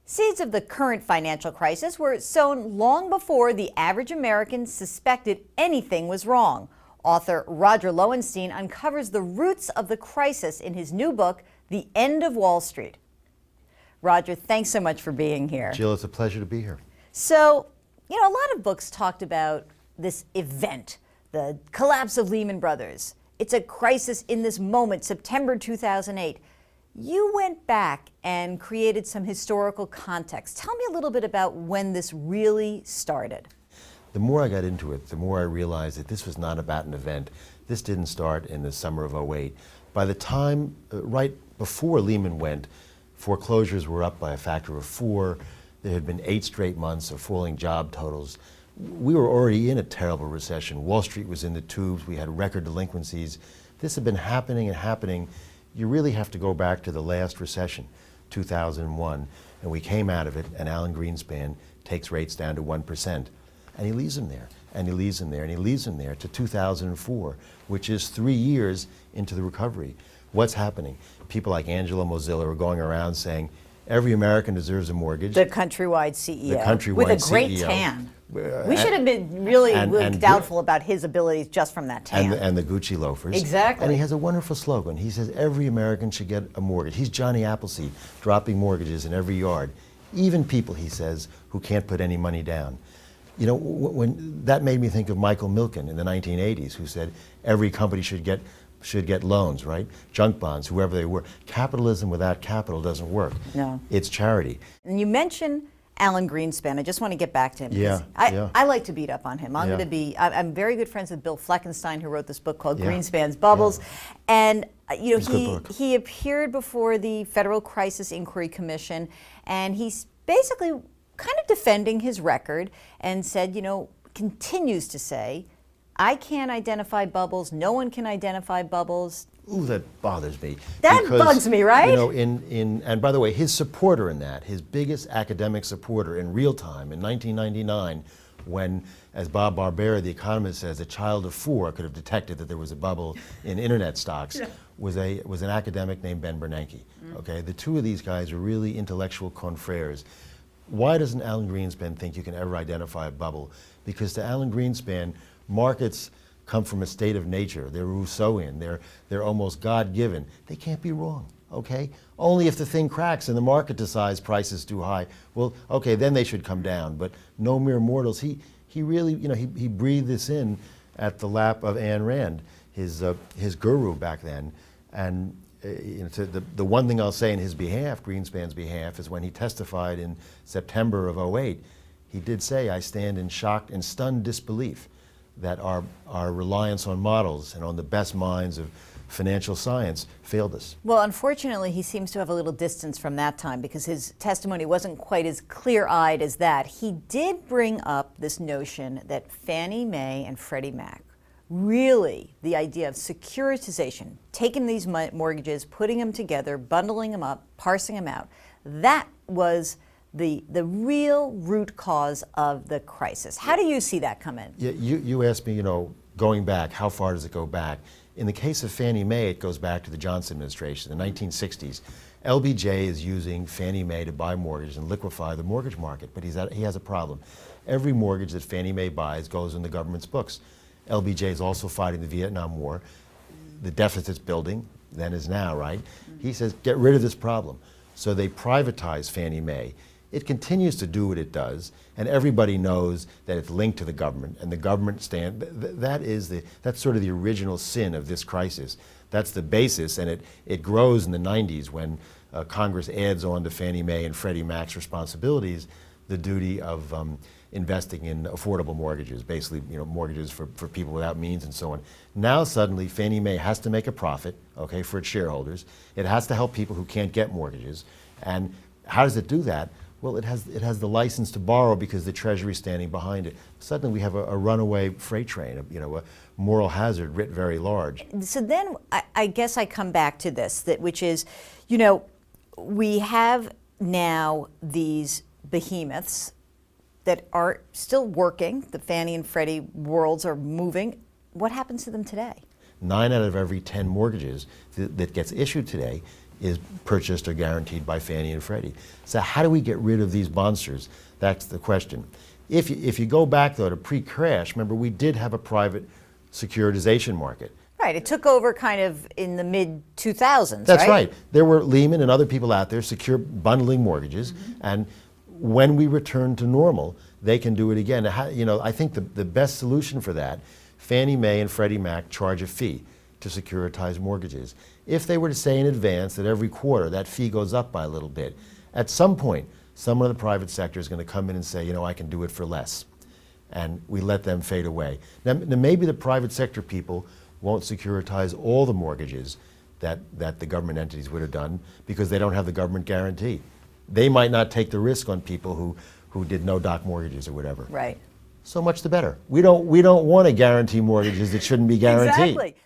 Seeds of the current financial crisis were sown long before the average American suspected anything was wrong. Author Roger Lowenstein uncovers the roots of the crisis in his new book, The End of Wall Street. Roger, thanks so much for being here. Jill, it's a pleasure to be here. So, a lot of books talked about this event, the collapse of Lehman Brothers. It's a crisis in this moment, September 2008. You went back and created some historical context. Tell me a little bit about when this really started. The more I got into it, the more I realized that this was not about an event. This didn't start in the summer of '08. By the time, right before Lehman went, foreclosures were up by a factor of 4. There had been 8 straight months of falling job totals. We were already in a terrible recession. Wall Street was in the tubes. We had record delinquencies. This had been happening and happening. You really have to go back to the last recession, 2001, and we came out of it, and Alan Greenspan takes rates down to 1%. And he leaves them there, and he leaves them there, and he leaves them there to 2004, which is 3 years into the recovery. What's happening? People like Angela Mozilla are going around saying, every American deserves a mortgage. The countrywide CEO. The countrywide with a great CEO. Tan. We should have been really doubtful about his abilities just from that tan. And the Gucci loafers. Exactly. And he has a wonderful slogan. He says, every American should get a mortgage. He's Johnny Appleseed, dropping mortgages in every yard. Even people, he says, who can't put any money down. When that made me think of Michael Milken in the 1980s, who said every company should get loans, right? Junk bonds, whoever they were. Capitalism without capital doesn't work. No. It's charity. And you mentioned Alan Greenspan. I just want to get back to him. Yeah, I like to beat up on him. I'm very good friends with Bill Fleckenstein, who wrote this book called Greenspan's Bubbles. And he appeared before the Federal Crisis Inquiry Commission, and he's basically kind of defending his record and said, continues to say, I can't identify bubbles, no one can identify bubbles. Ooh, that bothers me. That bugs me, right? And by the way, his supporter in that, his biggest academic supporter in real time in 1999, when, as Bob Barbera, the economist, says, a child of 4 could have detected that there was a bubble in internet stocks, was an academic named Ben Bernanke. Okay, the two of these guys are really intellectual confreres. Why doesn't Alan Greenspan think you can ever identify a bubble? Because to Alan Greenspan, markets come from a state of nature. They're Rousseauian. They're almost God-given. They can't be wrong, okay? Only if the thing cracks and the market decides price is too high, well, okay, then they should come down. But no mere mortals. He really, he breathed this in at the lap of Ayn Rand, his guru back then. And the one thing I'll say in his behalf, Greenspan's behalf, is when he testified in September of '08, he did say, I stand in shocked and stunned disbelief that our reliance on models and on the best minds of financial science failed us. Well, unfortunately, he seems to have a little distance from that time because his testimony wasn't quite as clear-eyed as that. He did bring up this notion that Fannie Mae and Freddie Mac, really the idea of securitization, taking these mortgages, putting them together, bundling them up, parsing them out, that was the real root cause of the crisis. How do you see that come in? Yeah, you asked me, going back, how far does it go back? In the case of Fannie Mae, it goes back to the Johnson administration, the 1960s. LBJ is using Fannie Mae to buy mortgages and liquefy the mortgage market, but he has a problem. Every mortgage that Fannie Mae buys goes in the government's books. LBJ is also fighting the Vietnam War. The deficit's building, then is now, right? He says, get rid of this problem. So they privatize Fannie Mae. It continues to do what it does, and everybody knows that it's linked to the government, and the government that's sort of the original sin of this crisis. That's the basis, and it grows in the 90s when Congress adds on to Fannie Mae and Freddie Mac's responsibilities the duty of investing in affordable mortgages, basically mortgages for people without means and so on. Now suddenly Fannie Mae has to make a profit, okay, for its shareholders. It has to help people who can't get mortgages. And how does it do that? Well, it has the license to borrow because the Treasury is standing behind it. Suddenly we have a runaway freight train, a moral hazard writ very large. So then I guess I come back to this, which is, we have now these behemoths that are still working. The Fannie and Freddie worlds are moving. What happens to them today? 9 out of every 10 mortgages that gets issued today is purchased or guaranteed by Fannie and Freddie. So how do we get rid of these monsters? That's the question. If you go back, though, to pre-crash, remember, we did have a private securitization market. Right, it took over kind of in the mid-2000s, That's right. There were Lehman and other people out there secure bundling mortgages, and when we return to normal, they can do it again. I think the best solution for that, Fannie Mae and Freddie Mac charge a fee to securitize mortgages. If they were to say in advance that every quarter that fee goes up by a little bit, at some point, someone in the private sector is going to come in and say, I can do it for less. And we let them fade away. Now maybe the private sector people won't securitize all the mortgages that the government entities would have done because they don't have the government guarantee. They might not take the risk on people who did no-doc mortgages or whatever. Right. So much the better. We don't want to guarantee mortgages that shouldn't be guaranteed. Exactly.